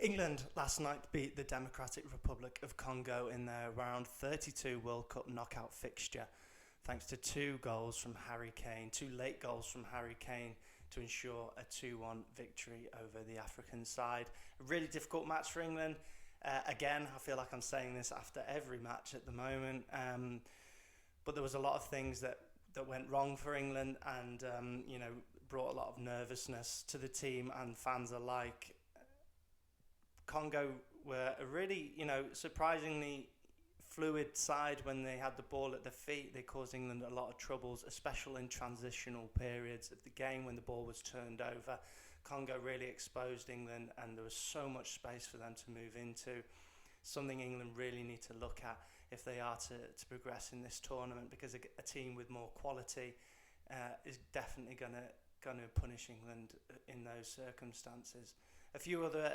England last night beat the Democratic Republic of Congo in their round 32 World Cup knockout fixture, thanks to two late goals from Harry Kane to ensure a 2-1 victory over the African side. A really difficult match for England. Again, I feel like I'm saying this after every match at the moment, but there was a lot of things that went wrong for England and brought a lot of nervousness to the team and fans alike. Congo were a really, surprisingly fluid side when they had the ball at their feet. They caused England a lot of troubles, especially in transitional periods of the game when the ball was turned over. Congo really exposed England and there was so much space for them to move into. Something England really need to look at if they are to progress in this tournament, because a team with more quality is definitely going to punish England in those circumstances. A few other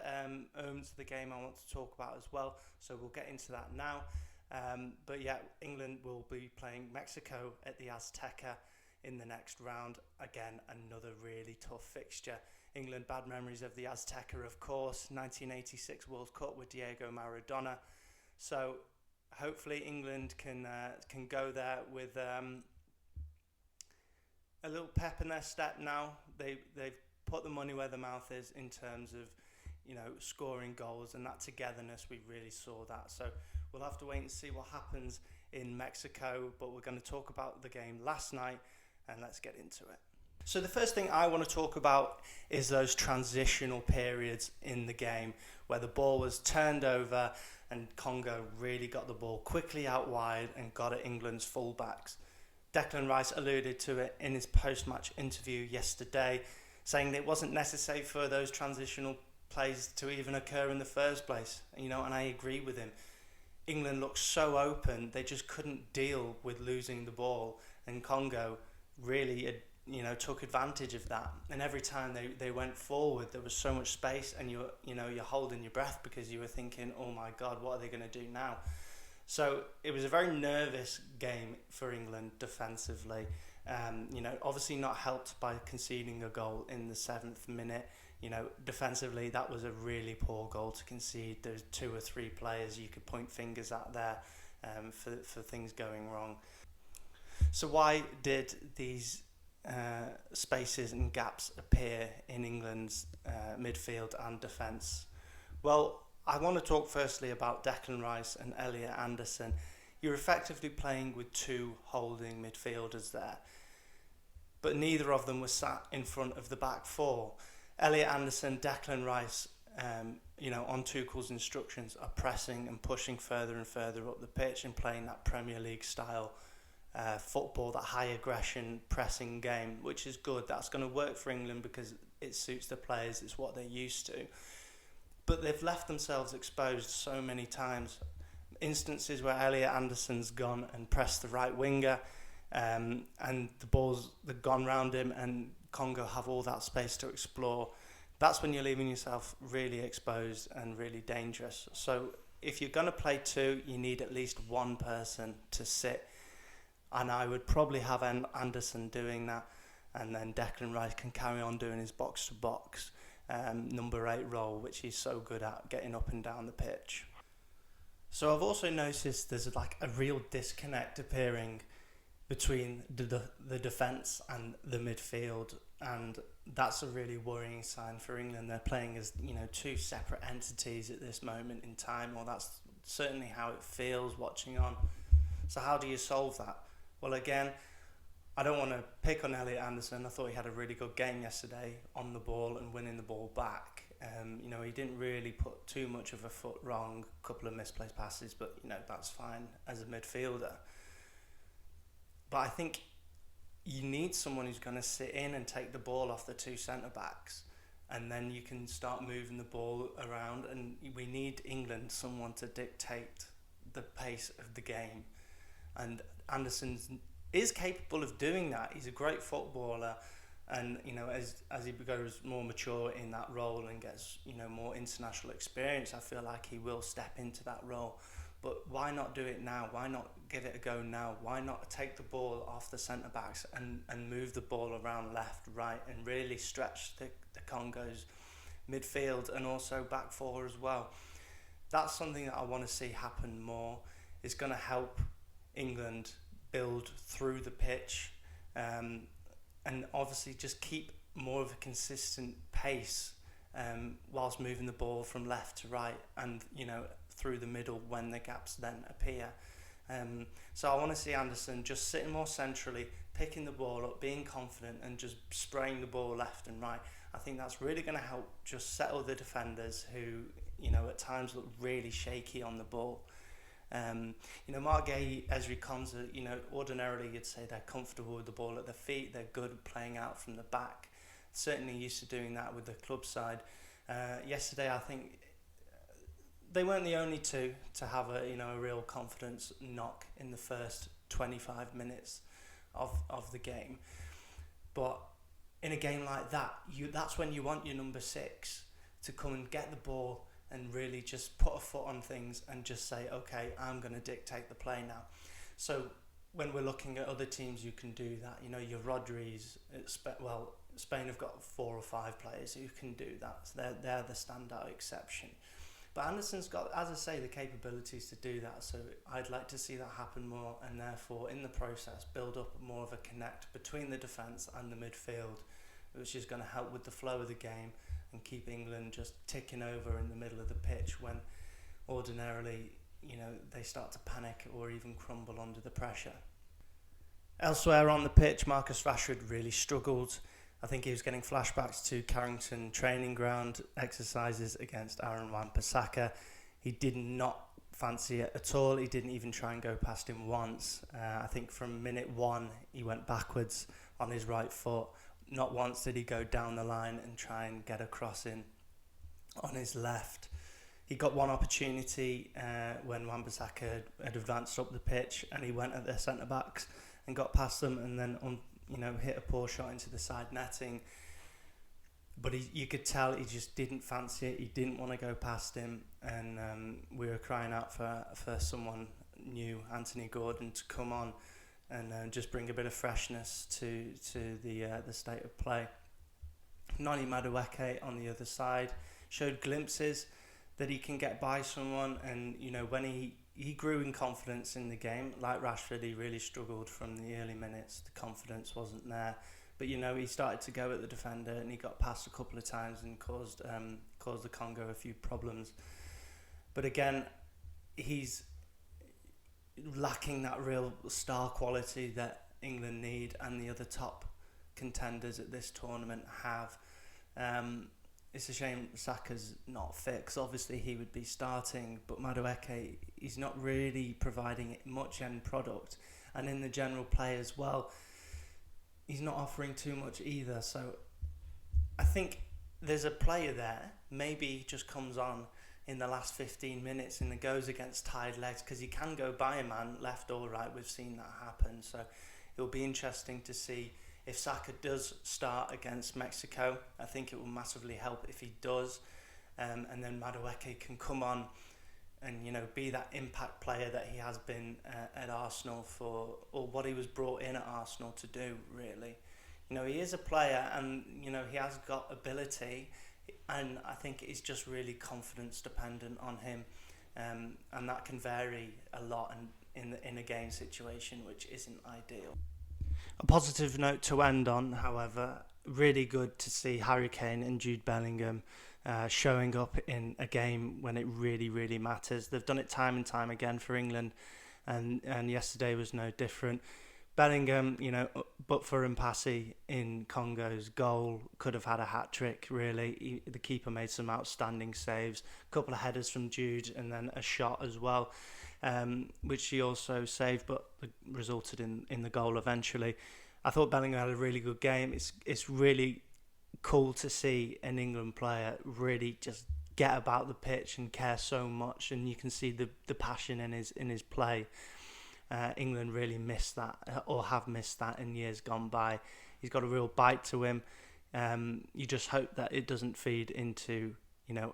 owns of the game I want to talk about as well, so we'll get into that now. But yeah, England will be playing Mexico at the Azteca in the next round. Again, another really tough fixture. England, bad memories of the Azteca, of course. 1986 World Cup with Diego Maradona. So hopefully England can go there with a little pep in their step now. They've put the money where the mouth is in terms of, scoring goals, and that togetherness, we really saw that. So we'll have to wait and see what happens in Mexico, but we're going to talk about the game last night, and let's get into it. So the first thing I want to talk about is those transitional periods in the game where the ball was turned over and Congo really got the ball quickly out wide and got at England's fullbacks. Declan Rice alluded to it in his post-match interview yesterday, saying that it wasn't necessary for those transitional plays to even occur in the first place, and I agree with him. England looked so open, they just couldn't deal with losing the ball, and Congo really took advantage of that. And every time they went forward, there was so much space, and you're holding your breath because you were thinking, oh my God, what are they going to do now? So it was a very nervous game for England defensively. Obviously not helped by conceding a goal in the 7th minute. Defensively, that was a really poor goal to concede. There's 2 or 3 players you could point fingers at there for things going wrong. So why did these spaces and gaps appear in England's midfield and defence? Well, I want to talk firstly about Declan Rice and Elliot Anderson. You're effectively playing with 2 holding midfielders there, but neither of them was sat in front of the back 4. Elliot Anderson, Declan Rice, on Tuchel's instructions, are pressing and pushing further and further up the pitch and playing that Premier League style football, that high aggression pressing game, which is good. That's going to work for England because it suits the players, it's what they're used to. But they've left themselves exposed so many times. Instances where Elliot Anderson's gone and pressed the right winger, and the ball's gone round him, and Congo have all that space to explore. That's when you're leaving yourself really exposed and really dangerous. So if you're going to play 2, you need at least one person to sit, and I would probably have Anderson doing that, and then Declan Rice can carry on doing his box-to-box number 8 role, which he's so good at, getting up and down the pitch. So I've also noticed there's a real disconnect appearing between the defence and the midfield, and that's a really worrying sign for England. They're playing as 2 separate entities at this moment in time, or that's certainly how it feels watching on. So how do you solve that? Well, again, I don't want to pick on Elliot Anderson. I thought he had a really good game yesterday on the ball and winning the ball back. He didn't really put too much of a foot wrong, a couple of misplaced passes, but that's fine as a midfielder. But I think you need someone who's going to sit in and take the ball off the 2 centre-backs, and then you can start moving the ball around, and we need England, someone to dictate the pace of the game. And Anderson is capable of doing that. He's a great footballer, and as he becomes more mature in that role and gets more international experience, I feel like he will step into that role. But why not do it now? Why not give it a go now? Why not take the ball off the centre-backs and move the ball around left, right, and really stretch the Congo's midfield and also back four as well. That's something that I want to see happen more. It's going to help England build through the pitch, and obviously just keep more of a consistent pace whilst moving the ball from left to right and, through the middle when the gaps then appear. So I want to see Anderson just sitting more centrally, picking the ball up, being confident and just spraying the ball left and right. I think that's really going to help just settle the defenders who, at times look really shaky on the ball. Mark Gay, Ezri Konsa, ordinarily you'd say they're comfortable with the ball at their feet, they're good at playing out from the back. Certainly used to doing that with the club side. Yesterday, I think they weren't the only two to have a real confidence knock in the first 25 minutes of the game. But in a game like that, that's when you want your number 6 to come and get the ball and really just put a foot on things and just say, okay, I'm going to dictate the play now. So when we're looking at other teams who can do that, your Rodri's, Spain have got 4 or 5 players who can do that. So they're the standout exception. But Anderson's got, as I say, the capabilities to do that. So I'd like to see that happen more, and therefore, in the process, build up more of a connect between the defence and the midfield, which is going to help with the flow of the game and keep England just ticking over in the middle of the pitch when ordinarily, they start to panic or even crumble under the pressure. Elsewhere on the pitch, Marcus Rashford really struggled. I think he was getting flashbacks to Carrington training ground exercises against Aaron Wan-Bissaka. He did not fancy it at all. He didn't even try and go past him once. I think from minute 1, he went backwards on his right foot. Not once did he go down the line and try and get a cross in on his left. He got one opportunity when Wan-Bissaka had advanced up the pitch, and he went at their centre-backs and got past them and then hit a poor shot into the side netting. But you could tell he just didn't fancy it. He didn't want to go past him, and we were crying out for someone new, Anthony Gordon, to come on and just bring a bit of freshness to the state of play. Noni Madueke on the other side showed glimpses that he can get by someone, and when he grew in confidence in the game. Like Rashford, he really struggled from the early minutes. The confidence wasn't there. But, he started to go at the defender and he got past a couple of times and caused the Congo a few problems. But again, he's lacking that real star quality that England need and the other top contenders at this tournament have. It's a shame Saka's not fit, 'cause obviously he would be starting, but Madueke, he's not really providing much end product, and in the general play as well, he's not offering too much either. So I think there's a player there, maybe he just comes on in the last 15 minutes and goes against tired legs, because he can go by a man left or right. We've seen that happen, so it'll be interesting to see if Saka does start against Mexico. I think it will massively help if he does. And then Madueke can come on and, be that impact player that he has been at Arsenal or what he was brought in at Arsenal to do, really. He is a player and, he has got ability, and I think it's just really confidence dependent on him. And that can vary a lot in a game situation, which isn't ideal. A positive note to end on, however, really good to see Harry Kane and Jude Bellingham showing up in a game when it really, really matters. They've done it time and time again for England, and yesterday was no different. Bellingham, but for Mpasi in Congo's goal, could have had a hat-trick, really. The keeper made some outstanding saves, a couple of headers from Jude, and then a shot as well, which he also saved, but resulted in the goal eventually. I thought Bellingham had a really good game. It's really cool to see an England player really just get about the pitch and care so much, and you can see the passion in his play. England really missed that, or have missed that in years gone by. He's got a real bite to him. You just hope that it doesn't feed into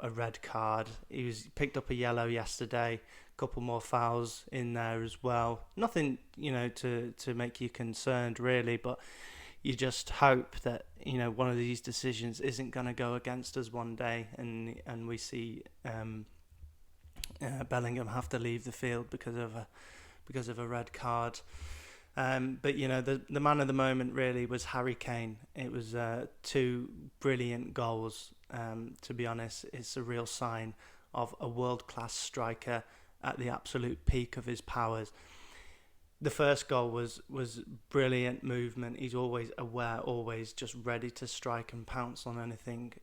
a red card. He picked up a yellow yesterday, a couple more fouls in there as well. Nothing to make you concerned really, but you just hope that, you know, one of these decisions isn't going to go against us one day, and we see Bellingham have to leave the field because of a red card. But you know, the man of the moment really was Harry Kane. It was 2 brilliant goals. To be honest, it's a real sign of a world-class striker at the absolute peak of his powers. The first goal was brilliant movement. He's always aware, always just ready to strike and pounce on anything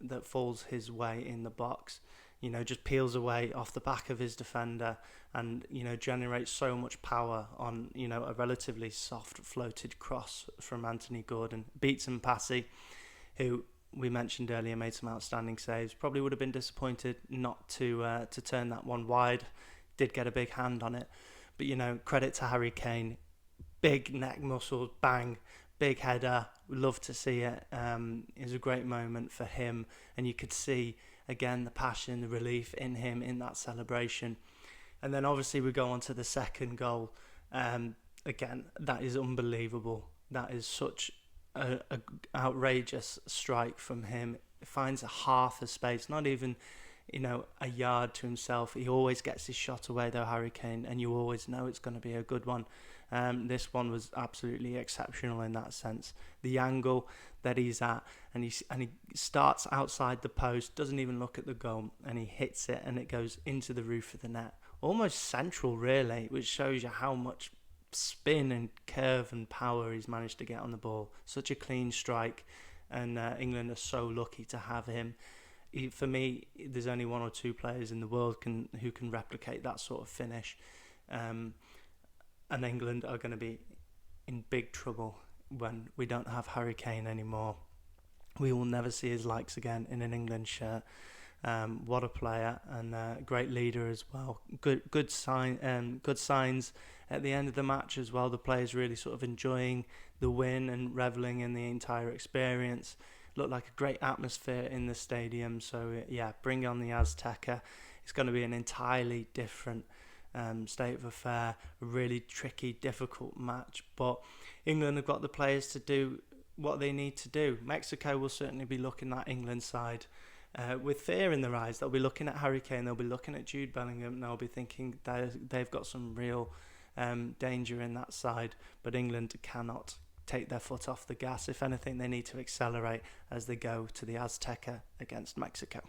that falls his way in the box. You know, just peels away off the back of his defender and, you know, generates so much power on, you know, a relatively soft floated cross from Anthony Gordon. Beats Mpassi, who we mentioned earlier made some outstanding saves. Probably would have been disappointed not to turn that one wide. Did get a big hand on it. But, you know, credit to Harry Kane. Big neck muscles, bang, big header. Love to see it. It was a great moment for him. And you could see, again, the passion, the relief in him in that celebration. And then obviously we go on to the second goal. Again, that is unbelievable. That is such a outrageous strike from him. It finds a half a space, not even, you know, a yard to himself. He always gets his shot away though, Harry Kane, and you always know it's going to be a good one. This one was absolutely exceptional in that sense. The angle that he's at, and he starts outside the post, doesn't even look at the goal, and he hits it, and it goes into the roof of the net, almost central really, which shows you how much spin and curve and power he's managed to get on the ball. Such a clean strike, and England are so lucky to have him. For me, there's only 1 or 2 players in the world who can replicate that sort of finish, and England are going to be in big trouble when we don't have Harry Kane anymore. We will never see his likes again in an England shirt. What a player, and great leader as well. Good signs at the end of the match as well. The players really sort of enjoying the win and reveling in the entire experience. Looked like a great atmosphere in the stadium. So yeah, bring on the Azteca. It's going to be an entirely different state of affair. A really tricky, difficult match, but England have got the players to do what they need to do. Mexico will certainly be looking at England's side with fear in their eyes. They'll be looking at Harry Kane, they'll be looking at Jude Bellingham, and they'll be thinking they've got some real danger in that side. But England cannot take their foot off the gas. If anything, they need to accelerate as they go to the Azteca against Mexico.